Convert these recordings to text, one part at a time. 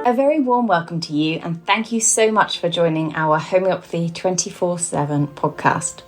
A very warm welcome to you, and thank you so much for joining our Homeopathy 24/7 podcast.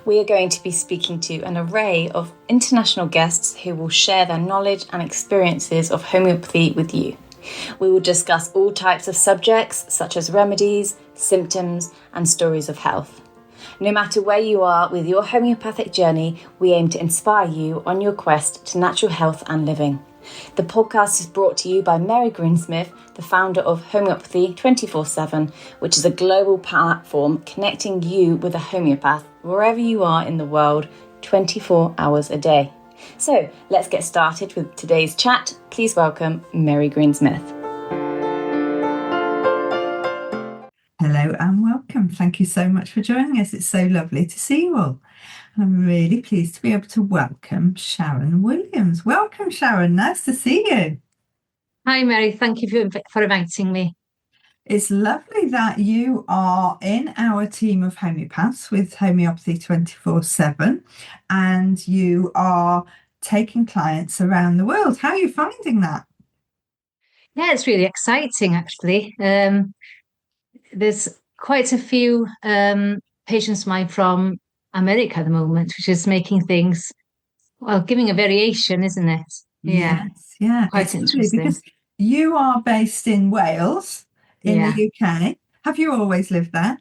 We are going to be speaking to an array of international guests who will share their knowledge and experiences of homeopathy with you. We will discuss all types of subjects such as remedies, symptoms, and stories of health. No matter where you are with your homeopathic journey, we aim to inspire you on your quest to natural health and living. The podcast is brought to you by Greensmith, the founder of Homeopathy 24/7, which is a global platform connecting you with a homeopath wherever you are in the world, 24 hours a day. So let's get started with today's chat. Please welcome Mary Greensmith. Hello and welcome. Thank you so much for joining us. It's so lovely to see you all. And I'm really pleased to be able to welcome Sharon Williams. Welcome, Sharon. Nice to see you. Hi, Mary. Thank you for inviting me. It's lovely that you are in our team of homeopaths with Homeopathy 24/7 and you are taking clients around the world. How are you finding that? Yeah, it's really exciting, actually. There's quite a few patients of mine from America at the moment, which is making things, well, giving a variation, isn't it? Yeah. Yes, yeah. Quite It's lovely interesting. because you are based in Wales, in the UK. Have you always lived there?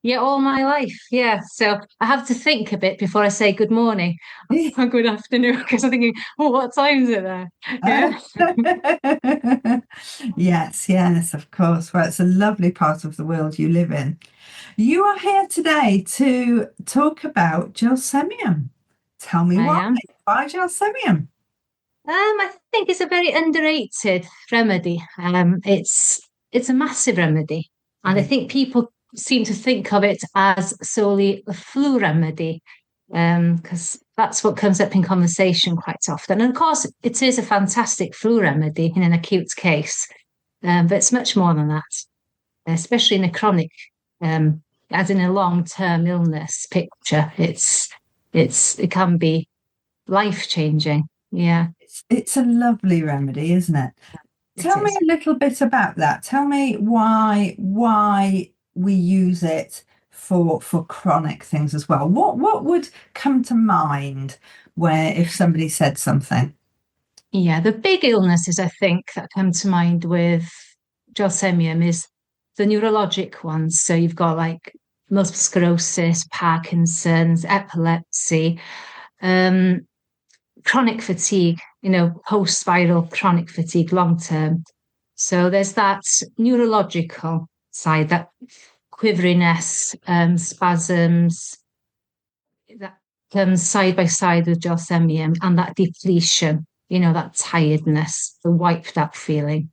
Yeah, all my life. Yeah. So I have to think a bit before I say good morning or good afternoon, because I'm thinking, oh, what time is it there? Yeah. Yes, of course. Well, it's a lovely part of the world you live in. You are here today to talk about Gelsemium. Tell me why. Why Gelsemium? I think it's a very underrated remedy. It's a massive remedy, and I think people seem to think of it as solely a flu remedy, because that's what comes up in conversation quite often. And of course, it is a fantastic flu remedy in an acute case, but it's much more than that, especially in a chronic, as in a long-term illness picture. It can be life-changing. Yeah. It's a lovely remedy, isn't it? Tell me a little bit about that. Tell me why we use it for chronic things as well. What would come to mind where if somebody said something? Yeah, the big illnesses I think that come to mind with Gelsemium is the neurologic ones. So you've got like multiple sclerosis, Parkinson's, epilepsy, chronic fatigue, post-viral chronic fatigue, long-term. So there's that neurological side, that quiveriness, spasms, that comes side by side with Gelsemium, and that depletion, that tiredness, the wiped out feeling.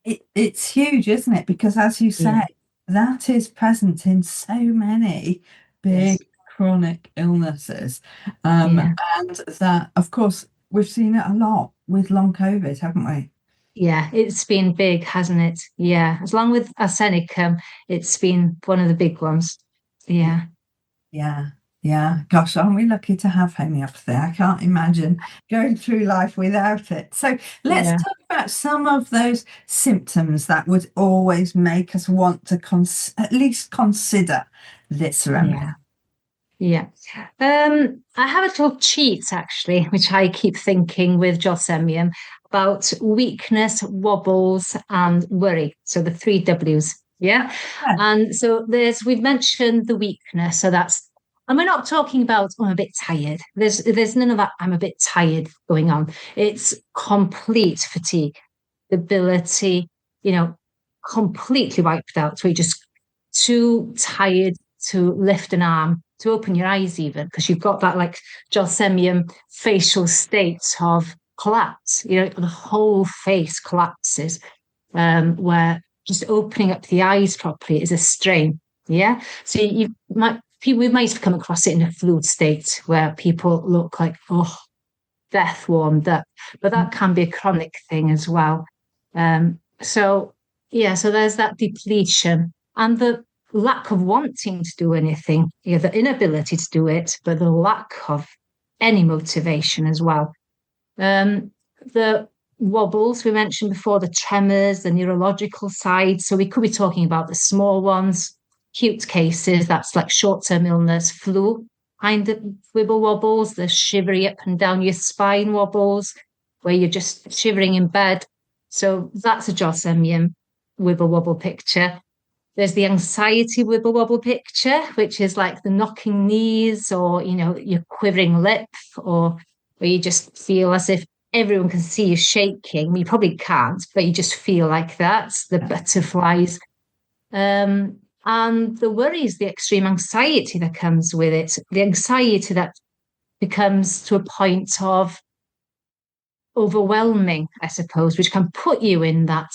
It's huge, isn't it? Because as you say, that is present in so many big chronic illnesses. And that, of course, we've seen it a lot with long COVID, haven't we? Yeah, it's been big, hasn't it? Yeah, as long with arsenicum, it's been one of the big ones. Yeah. Gosh, aren't we lucky to have homeopathy? I can't imagine going through life without it. So let's talk about some of those symptoms that would always make us want to at least consider this remedy. Yeah. I have a little cheat, actually, which I keep thinking with Gelsemium about weakness, wobbles, and worry. So the 3 W's. Yeah. And so we've mentioned the weakness. So and we're not talking about, I'm a bit tired. There's none of that, I'm a bit tired going on. It's complete fatigue, debility, completely wiped out. So you're just too tired to lift an arm, to open your eyes even, because you've got that like Gelsemium facial state of collapse. The whole face collapses, where just opening up the eyes properly is a strain. Yeah. So we might have come across it in a fluid state where people look like, oh, death warmed up, but that can be a chronic thing as well. So there's that depletion and the lack of wanting to do anything, the inability to do it, but the lack of any motivation as well. The wobbles, we mentioned before, the tremors, the neurological side. So we could be talking about the small ones, acute cases, that's like short-term illness, flu kind of wibble wobbles, the shivery up and down your spine wobbles, where you're just shivering in bed. So that's a Gelsemium wibble wobble picture. There's the anxiety wibble wobble picture, which is like the knocking knees, or, your quivering lip, or where you just feel as if everyone can see you shaking. You probably can't, but you just feel like that. The butterflies. And the worries, the extreme anxiety that comes with it, the anxiety that becomes to a point of overwhelming, I suppose, which can put you in that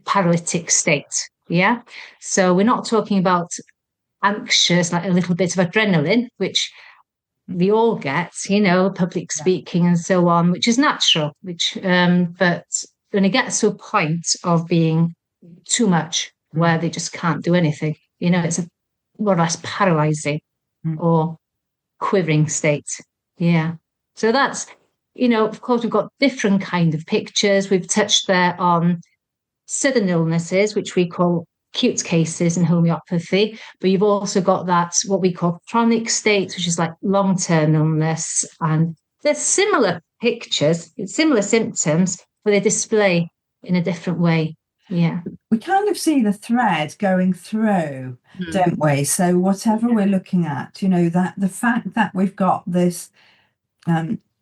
paralytic state. Yeah. So we're not talking about anxious, like a little bit of adrenaline, which we all get, public speaking and so on, which is natural, but when it gets to a point of being too much, where they just can't do anything, it's a more or less paralyzing or quivering state. Yeah. So that's, of course, we've got different kind of pictures. We've touched there on sudden illnesses, which we call acute cases in homeopathy, but you've also got that, what we call chronic states, which is like long-term illness. And they're similar pictures, similar symptoms, but they display in a different way. Yeah. We kind of see the thread going through, don't we? So whatever we're looking at, that the fact that we've got this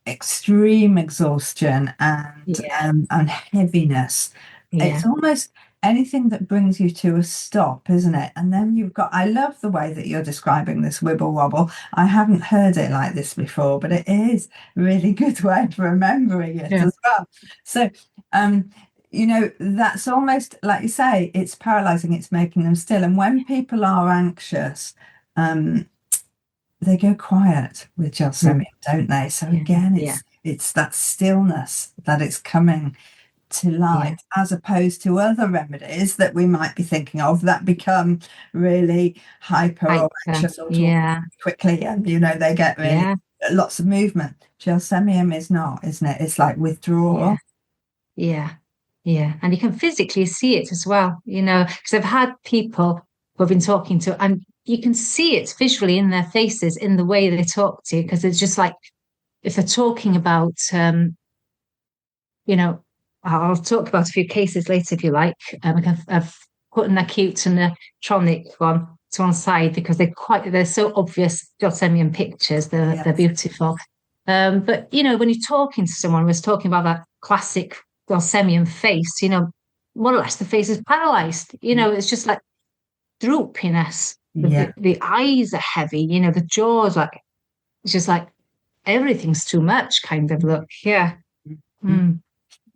extreme exhaustion and heaviness, it's almost anything that brings you to a stop, isn't it? And then you've got, I love the way that you're describing this wibble wobble. I haven't heard it like this before, but it is a really good way of remembering it as well. So that's almost like you say, it's paralyzing, it's making them still. And when people are anxious, they go quiet with Gelsemium, don't they? So again, it's that stillness that it's coming to light, as opposed to other remedies that we might be thinking of that become really hyper or anxious or quickly, and they get really lots of movement. Gelsemium is not, isn't it? It's like withdrawal. Yeah. And you can physically see it as well, because I've had people who I've been talking to, and you can see it visually in their faces, in the way they talk to you, because it's just like, if they're talking about, I'll talk about a few cases later if you like. I've put an acute and a chronic one to one side because they're so obvious Gelsemium pictures. They're beautiful. But when you're talking to someone, we're talking about that classic Gelsemium face, more or less the face is paralyzed. It's just like droopiness. The eyes are heavy, the jaw's like, it's just like everything's too much kind of look. Yeah.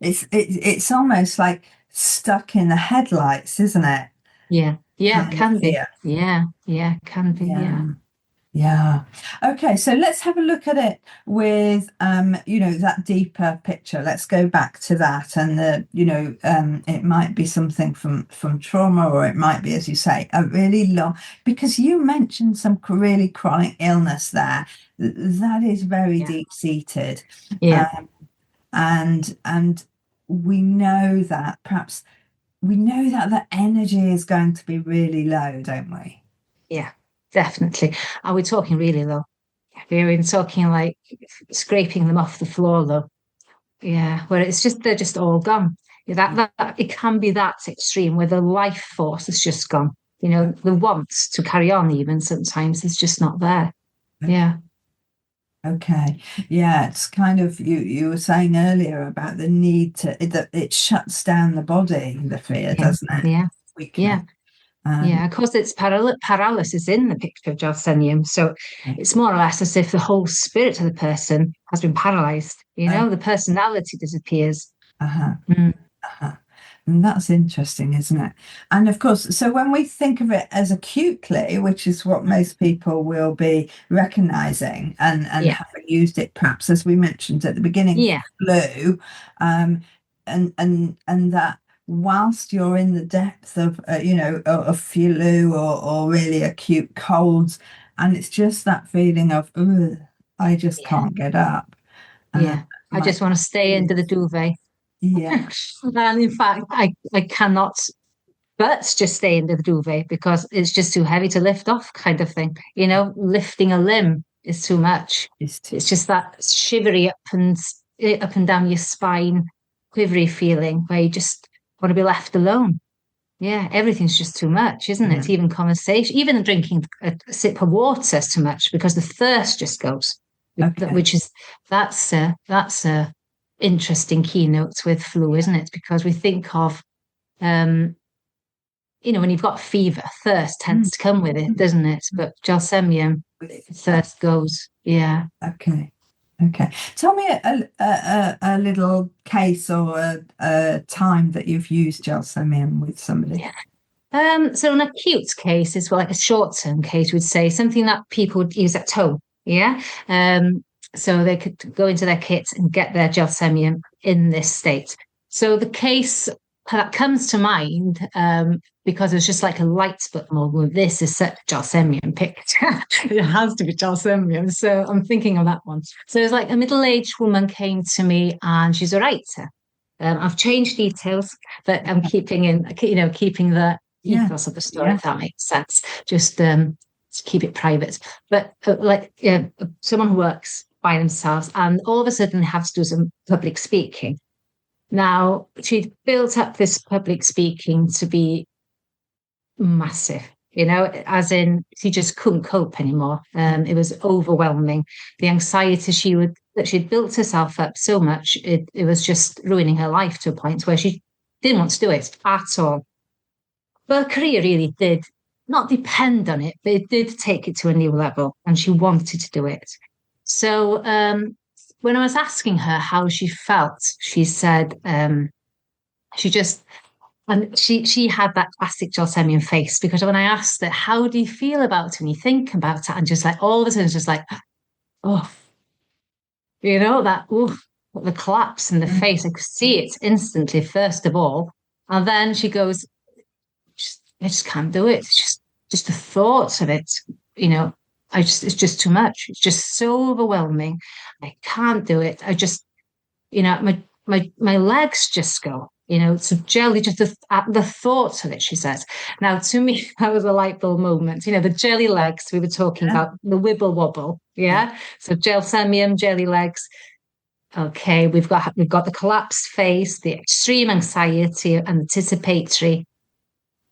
It's almost like stuck in the headlights, isn't it? Yeah, can be. Yeah, can be. Yeah. Okay, so let's have a look at it with that deeper picture. Let's go back to that, and it might be something from trauma, or it might be, as you say, a really long, because you mentioned some really chronic illness there that is very deep-seated. And we know that the energy is going to be really low, don't we? Yeah, definitely. Are we talking really low? We're talking like scraping them off the floor though. Yeah, where they're just all gone. That it can be that extreme where the life force is just gone. The want to carry on even sometimes is just not there. Yeah. Okay. Yeah, it's kind of, you were saying earlier about the need that it shuts down the body, the fear, doesn't it? Yeah. Weakness. Of course, it's paralysis in the picture of Gelsemium. So it's more or less as if the whole spirit of the person has been paralyzed. The personality disappears. And that's interesting, isn't it? And of course, so when we think of it as acutely, which is what most people will be recognizing and having used it, perhaps as we mentioned at the beginning, flu, and that whilst you're in the depth of of flu or really acute colds, and it's just that feeling of, I just can't get up. I just want to stay under the duvet. Yeah. And in fact, I cannot but just stay in the duvet because it's just too heavy to lift off, kind of thing. Lifting a limb is too much. It's just that shivery up and down your spine, quivery feeling where you just want to be left alone. Yeah, everything's just too much, isn't it? Even conversation, even drinking a sip of water is too much because the thirst just goes. Which is that's a interesting keynote with flu, isn't it? Because we think of when you've got fever, thirst tends to come with it, doesn't it? But Gelsemium, thirst goes. Yeah. Okay. Tell me a little case or a time that you've used Gelsemium with somebody. Yeah. So an acute case is like a short-term case, we'd say something that people would use at home. Yeah. So they could go into their kit and get their Gelsemium in this state. So the case that comes to mind, because it was just like a light split moment. This is set Gelsemium picked. It has to be Gelsemium. So I'm thinking of that one. So it's like a middle-aged woman came to me and she's a writer. I've changed details, but I'm keeping the ethos of the story, if that makes sense. Just to keep it private. But someone who works by themselves and all of a sudden has to do some public speaking. Now, she'd built up this public speaking to be massive, as in she just couldn't cope anymore. It was overwhelming. The anxiety that she'd built herself up so much, it was just ruining her life to a point where she didn't want to do it at all. But her career really did not depend on it, but it did take it to a new level, and she wanted to do it. So when I was asking her how she felt, she said she had that classic Gelsemium face, because when I asked her, how do you feel about it when you think about it? And just like all of a sudden, just like, oh, the collapse in the face. I could see it instantly, first of all. And then she goes, I just can't do it. It's just the thoughts of it, it's just too much. It's just so overwhelming. I can't do it. I just, my legs just go, so jelly, just the thoughts of it, she says. Now, to me, that was a light bulb moment. The jelly legs, we were talking about the wibble wobble. Yeah. So Gelsemium, jelly legs. Okay. We've got the collapsed face, the extreme anxiety and anticipatory.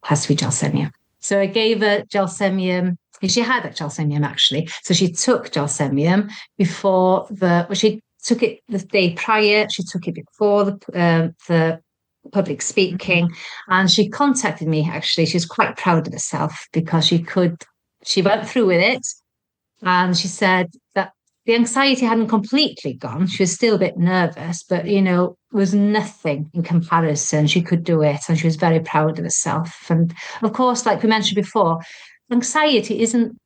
Has to be Gelsemium. So I gave her Gelsemium. She had that Gelsemium actually. So she took Gelsemium before she took it the day prior. She took it before the public speaking, and she contacted me. Actually, she's quite proud of herself because she went through with it, and she said that the anxiety hadn't completely gone. She was still a bit nervous, but was nothing in comparison. She could do it, and she was very proud of herself. And of course, like we mentioned before, anxiety isn't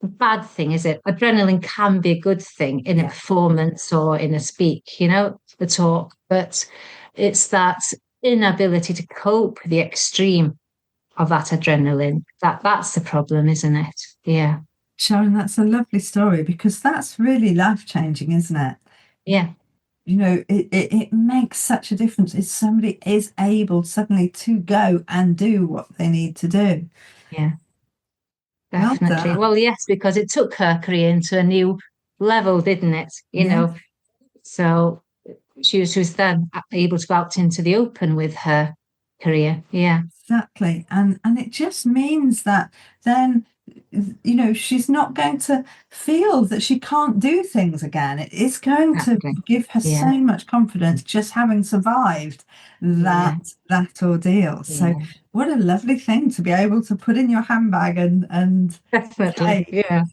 a bad thing, is it? Adrenaline can be a good thing in a performance or in a speak, the talk, but it's that inability to cope with the extreme of that adrenaline. That's the problem, isn't it? Yeah. Sharon, that's a lovely story, because that's really life-changing, isn't it? Yeah. It makes such a difference if somebody is able suddenly to go and do what they need to do. Yeah. Definitely. Well, yes, because it took her career into a new level, didn't it? So she was then able to go out into the open with her career. Yeah. Exactly. And it just means that then, she's not going to feel that she can't do things again. It is going to give her so much confidence just having survived that ordeal. So what a lovely thing to be able to put in your handbag and definitely say.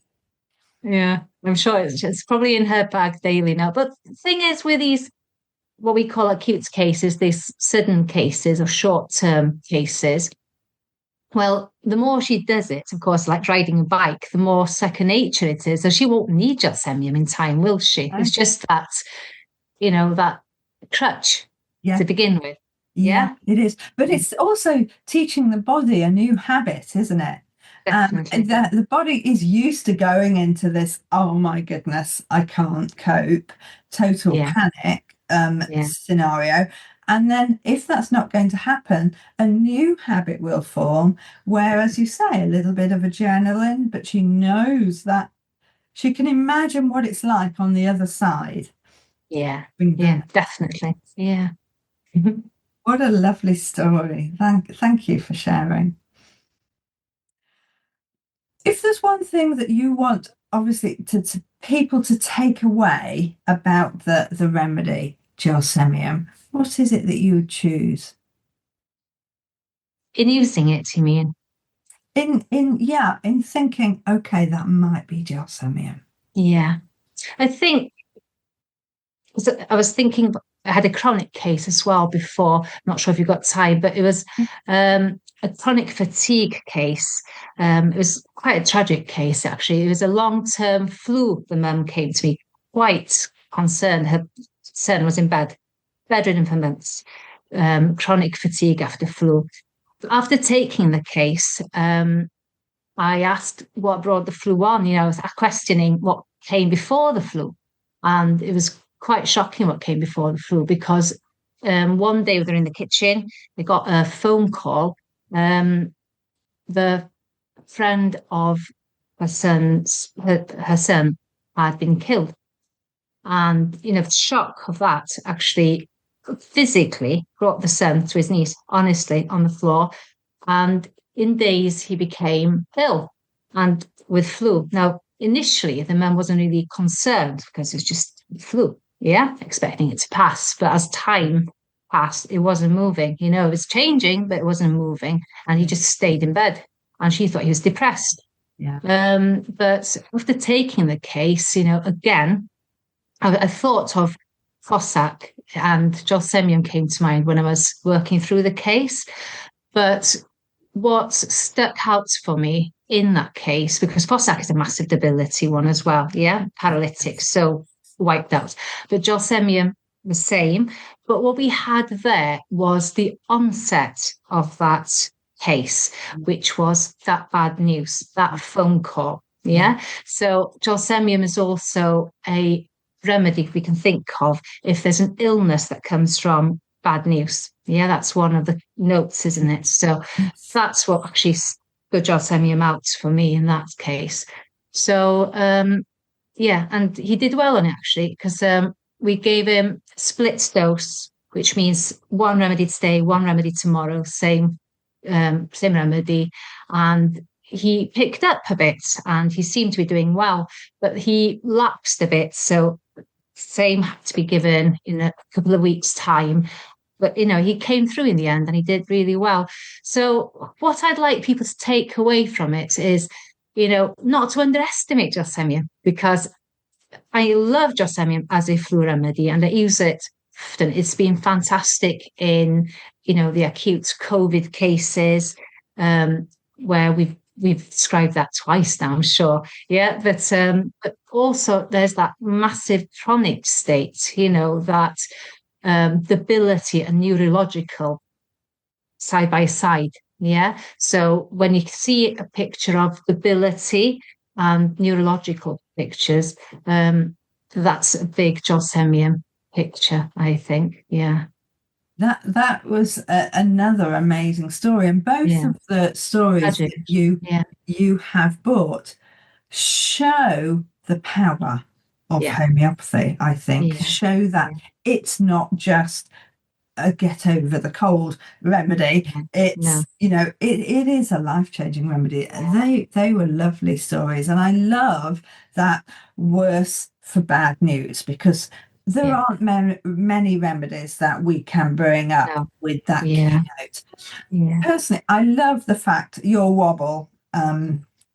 Yeah, I'm sure it's probably in her bag daily now. But the thing is, with these what we call acute cases, these sudden cases or short-term cases, well, the more she does it, of course, like riding a bike, the more second nature it is. So she won't need Gelsemium in time, will she? It's just that, that crutch to begin with. Yeah, it is. But it's also teaching the body a new habit, isn't it? Definitely. The body is used to going into this, oh my goodness, I can't cope, total panic. scenario. And then if that's not going to happen, a new habit will form where, as you say, a little bit of a journaling, but she knows that she can imagine what it's like on the other side. Yeah, definitely. Yeah. What a lovely story. Thank you for sharing. If there's one thing that you want, obviously, to people to take away about the remedy, Gelsemium, what is it that you would choose? In using it, you mean? In thinking, okay, that might be Gelsemium. Yeah. I think I was thinking I had a chronic case as well before. I'm not sure if you've got time, but it was a chronic fatigue case. It was quite a tragic case, actually. It was a long-term flu. The mum came to me quite concerned. Her son was in bed, bedridden for months, chronic fatigue after flu. After taking the case, I asked what brought the flu on. I was questioning what came before the flu. And it was quite shocking what came before the flu because one day they were in the kitchen, they got a phone call. The friend of her son had been killed. And, the shock of that actually physically brought the son to his knees, honestly, on the floor. And in days, he became ill and with flu. Now, initially, the man wasn't really concerned because it was just flu, expecting it to pass. But as time passed, it wasn't moving. It was changing, but it wasn't moving. And he just stayed in bed. And she thought he was depressed. Yeah. But after taking the case, again, I thought of Fossack and Gelsemium came to mind when I was working through the case. But what stuck out for me in that case, because Fossack is a massive debility one as well, paralytic, so wiped out. But Gelsemium, the same. But what we had there was the onset of that case, which was that bad news, that phone call. Yeah. So Gelsemium is also a remedy we can think of if there's an illness that comes from bad news. Yeah, that's one of the notes, isn't it? So that's what actually good Gelsemium out for me in that case. So and he did well on it actually because we gave him split dose, which means one remedy today, one remedy tomorrow, same remedy, and he picked up a bit and he seemed to be doing well, but he lapsed a bit. So same had to be given in a couple of weeks' time. But, he came through in the end and he did really well. So what I'd like people to take away from it is, not to underestimate Gelsemium because I love Gelsemium as a flu remedy and I use it often. It's been fantastic in, the acute COVID cases where we've described that twice now, I'm sure. Yeah, but also there's that massive chronic state, that debility and neurological side by side. Yeah. So when you see a picture of debility and neurological pictures, that's a big Gelsemium picture, I think. Yeah. That was another amazing story, and both of the stories Tragic. that you have brought show the power of homeopathy. I think show that it's not just a get over the cold remedy. It's it is a life-changing remedy. They were lovely stories, and I love that worse for bad news because there aren't many remedies that we can bring up with that keynote. Personally, I love the fact your wobble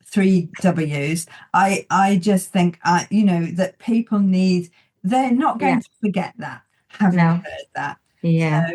3 Ws. I just think that people they're not going to forget that having heard that. Yeah.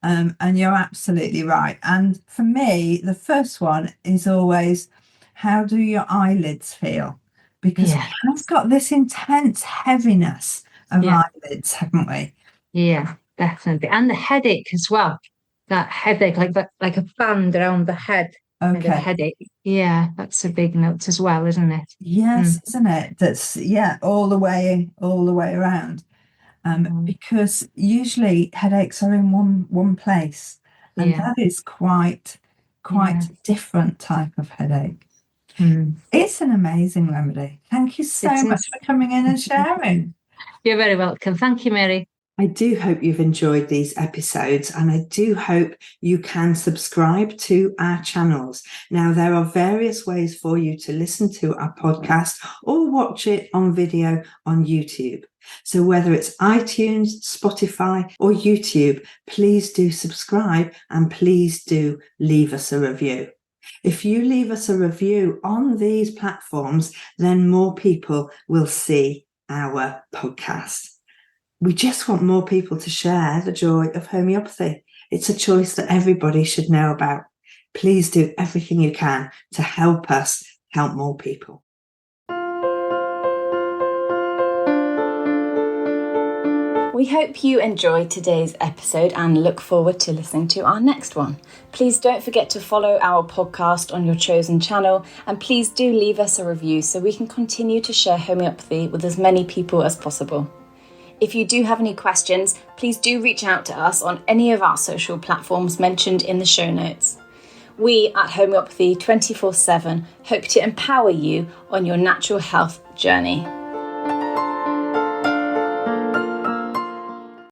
So, and you're absolutely right. And for me, the first one is always, how do your eyelids feel? Because we've got this intense heaviness of eyelids, haven't we? Yeah, definitely. And the headache as well. That headache, like a band around the head. Okay. Headache. Yeah, that's a big note as well, isn't it? Yes, isn't it? That's all the way around. because usually headaches are in one place, and that is quite a different type of headache. It's an amazing remedy. Thank you so much for coming in and sharing. You're very welcome. Thank you, Mary. I do hope you've enjoyed these episodes, and I do hope you can subscribe to our channels. Now, there are various ways for you to listen to our podcast or watch it on video on YouTube. So whether it's iTunes, Spotify, or YouTube, please do subscribe and please do leave us a review. If you leave us a review on these platforms, then more people will see our podcast. We just want more people to share the joy of homeopathy. It's a choice that everybody should know about. Please do everything you can to help us help more people. We hope you enjoyed today's episode and look forward to listening to our next one. Please don't forget to follow our podcast on your chosen channel, and please do leave us a review so we can continue to share homeopathy with as many people as possible. If you do have any questions, please do reach out to us on any of our social platforms mentioned in the show notes. We at Homeopathy 24/7 hope to empower you on your natural health journey.